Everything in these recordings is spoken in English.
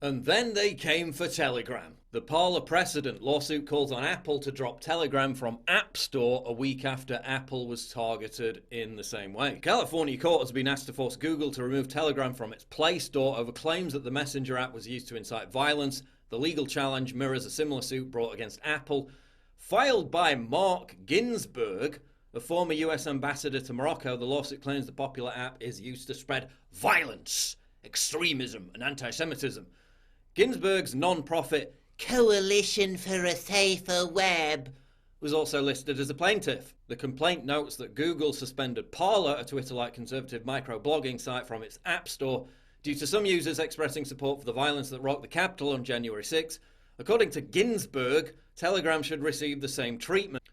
And then they came for Telegram. The Parler precedent lawsuit calls on Apple to drop Telegram from App Store a week after Apple was targeted in the same way. A California court has been asked to force Google to remove Telegram from its Play Store over claims that the Messenger app was used to incite violence. The legal challenge mirrors a similar suit brought against Apple, filed by Mark Ginsburg, a former US ambassador to Morocco. The lawsuit claims the popular app is used to spread violence, extremism, and anti-Semitism. Ginsburg's non-profit Coalition for a Safer Web was also listed as a plaintiff. The complaint notes that Google suspended Parler, a Twitter-like conservative microblogging site, from its App Store due to some users expressing support for the violence that rocked the Capitol on January 6. According to Ginsburg, Telegram should receive the same treatment.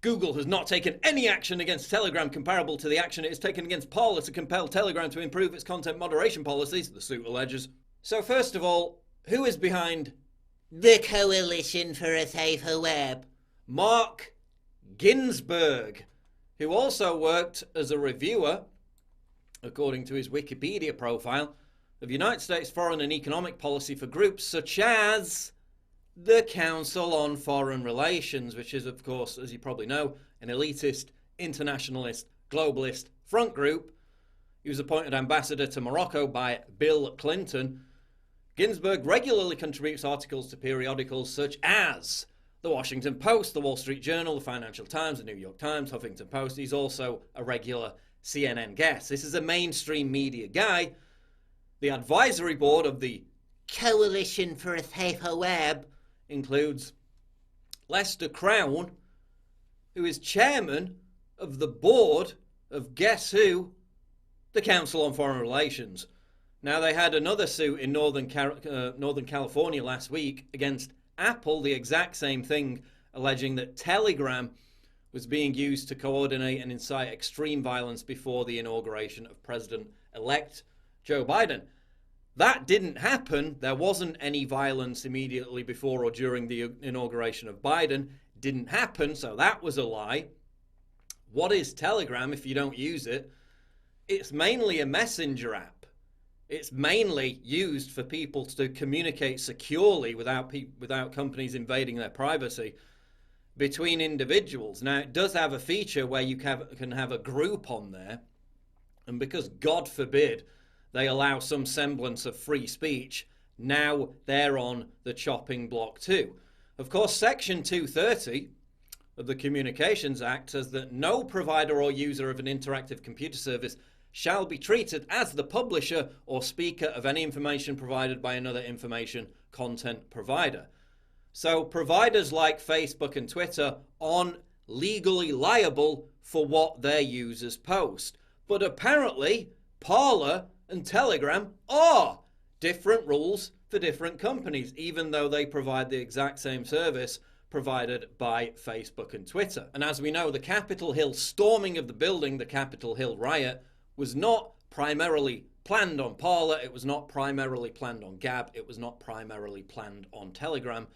Google has not taken any action against Telegram comparable to the action it has taken against Parler to compel Telegram to improve its content moderation policies, the suit alleges. So first of all, who is behind the Coalition for a Safer Web? Mark Ginsburg, who also worked as a reviewer, according to his Wikipedia profile, of United States foreign and economic policy for groups such as the Council on Foreign Relations, which is, of course, as you probably know, an elitist, internationalist, globalist front group. He was appointed ambassador to Morocco by Bill Clinton. Ginsburg regularly contributes articles to periodicals such as The Washington Post, The Wall Street Journal, The Financial Times, The New York Times, Huffington Post. He's also a regular CNN guest. This is a mainstream media guy. The advisory board of the Coalition for a Safer Web includes Lester Crown, who is chairman of the board of, guess who? The Council on Foreign Relations. Now, they had another suit in Northern California last week against Apple, the exact same thing, alleging that Telegram was being used to coordinate and incite extreme violence before the inauguration of President-elect Joe Biden. That didn't happen. There wasn't any violence immediately before or during the inauguration of Biden. Didn't happen, so that was a lie. What is Telegram if you don't use it? It's mainly a messenger app. It's mainly used for people to communicate securely without companies invading their privacy between individuals. Now, it does have a feature where you can have a group on there, and because, God forbid, they allow some semblance of free speech, now they're on the chopping block too. Of course, Section 230 of the Communications Act says that no provider or user of an interactive computer service shall be treated as the publisher or speaker of any information provided by another information content provider. So providers like Facebook and Twitter aren't legally liable for what their users post. But apparently, Parler and Telegram are. Different rules for different companies, even though they provide the exact same service provided by Facebook and Twitter. And as we know, the Capitol Hill storming of the building, the Capitol Hill riot, was not primarily planned on Parler. It was not primarily planned on Gab. It was not primarily planned on Telegram.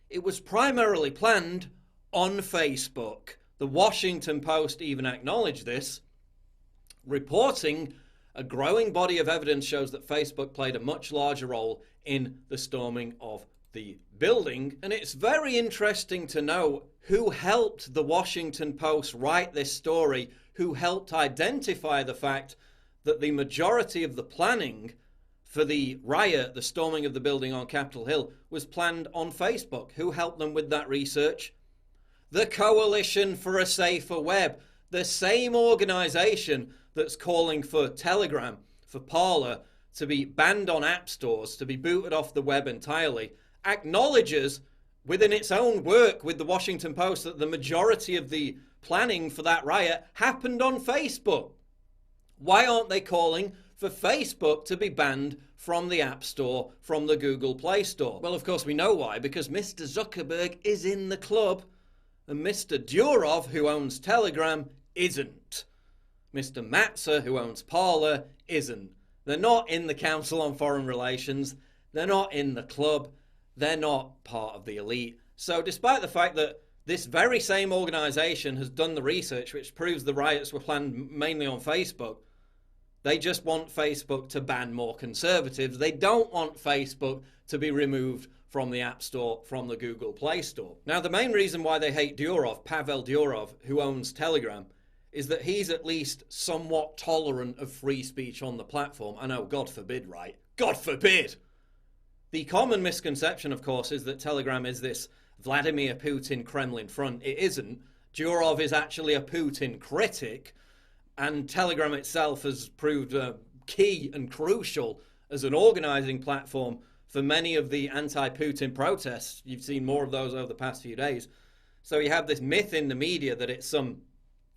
It was primarily planned on Facebook. The Washington Post even acknowledged this, reporting a growing body of evidence shows that Facebook played a much larger role in the storming of the building. And it's very interesting to know who helped the Washington Post write this story, who helped identify the fact that the majority of the planning for the riot, the storming of the building on Capitol Hill, was planned on Facebook. Who helped them with that research? The Coalition for a Safer Web, the same organization that's calling for Telegram, for Parler, to be banned on app stores, to be booted off the web entirely, acknowledges within its own work with the Washington Post that the majority of the planning for that riot happened on Facebook. Why aren't they calling for Facebook to be banned from the App Store, from the Google Play Store? Well, of course we know why, because Mr. Zuckerberg is in the club and Mr. Durov, who owns Telegram, isn't. Mr. Matzer, who owns Parler, isn't. They're not in the Council on Foreign Relations. They're not in the club. They're not part of the elite. So despite the fact that this very same organization has done the research which proves the riots were planned mainly on Facebook, They just want Facebook to ban more conservatives. They don't want Facebook to be removed from the App Store, from the Google Play Store. Now, the main reason why they hate Durov, Pavel Durov, who owns Telegram, is that he's at least somewhat tolerant of free speech on the platform. I know, God forbid, right? God forbid! The common misconception, of course, is that Telegram is this Vladimir Putin Kremlin front. It isn't. Durov is actually a Putin critic, and Telegram itself has proved key and crucial as an organizing platform for many of the anti-Putin protests. You've seen more of those over the past few days. So you have this myth in the media that it's some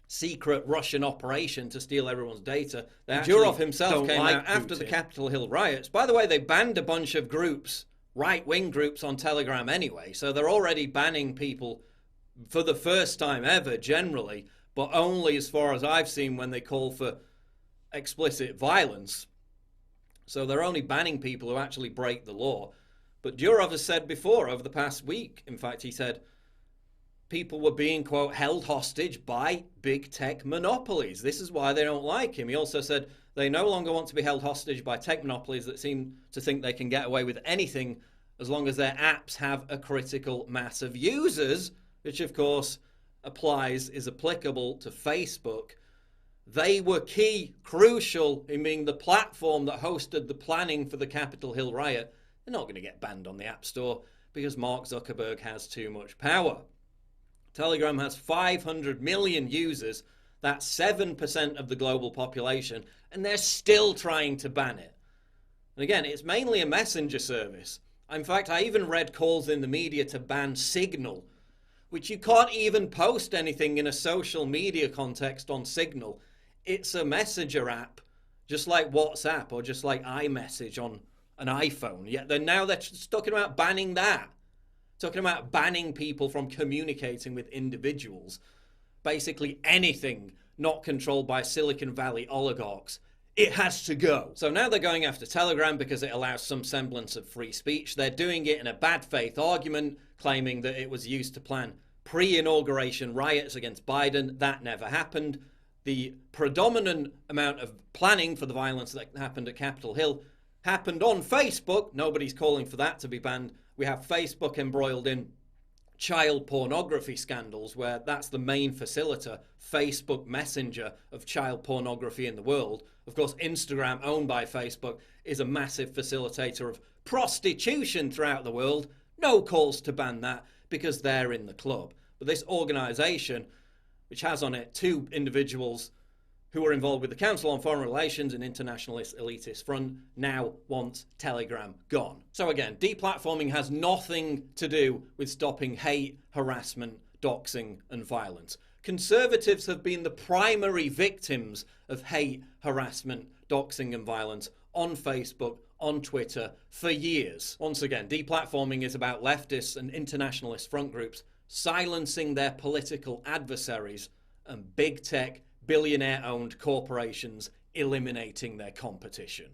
secret Russian operation to steal everyone's data. Durov himself came out after the Capitol Hill riots. By the way, they banned a bunch of groups, right-wing groups on Telegram anyway, so they're already banning people for the first time ever, generally, but only as far as I've seen when they call for explicit violence. So they're only banning people who actually break the law. But Durov has said before, over the past week, in fact, he said people were being, quote, held hostage by big tech monopolies. This is why they don't like him. He also said they no longer want to be held hostage by tech monopolies that seem to think they can get away with anything as long as their apps have a critical mass of users, which of course is applicable to Facebook. They were key, crucial in being the platform that hosted the planning for the Capitol Hill riot. They're not going to get banned on the App Store because Mark Zuckerberg has too much power. Telegram has 500 million users. That's 7% of the global population, and they're still trying to ban it. And again, it's mainly a messenger service. In fact, I even read calls in the media to ban Signal, which you can't even post anything in a social media context on Signal. It's a messenger app, just like WhatsApp or just like iMessage on an iPhone. Yet they're just talking about banning that. Talking about banning people from communicating with individuals. Basically anything not controlled by Silicon Valley oligarchs. It has to go. So now they're going after Telegram because it allows some semblance of free speech. They're doing it in a bad faith argument, claiming that it was used to plan pre-inauguration riots against Biden. That never happened. The predominant amount of planning for the violence that happened at Capitol Hill happened on Facebook. Nobody's calling for that to be banned. We have Facebook embroiled in child pornography scandals, where that's the main facilitator, Facebook Messenger, of child pornography in the world. Of course, Instagram, owned by Facebook, is a massive facilitator of prostitution throughout the world. No calls to ban that because they're in the club. But this organization, which has on it two individuals who are involved with the Council on Foreign Relations and Internationalist Elitist Front, now wants Telegram gone. So again, deplatforming has nothing to do with stopping hate, harassment, doxing, and violence. Conservatives have been the primary victims of hate, harassment, doxing, and violence on Facebook, on Twitter, for years. Once again, deplatforming is about leftists and internationalist front groups silencing their political adversaries and big tech, billionaire-owned corporations eliminating their competition.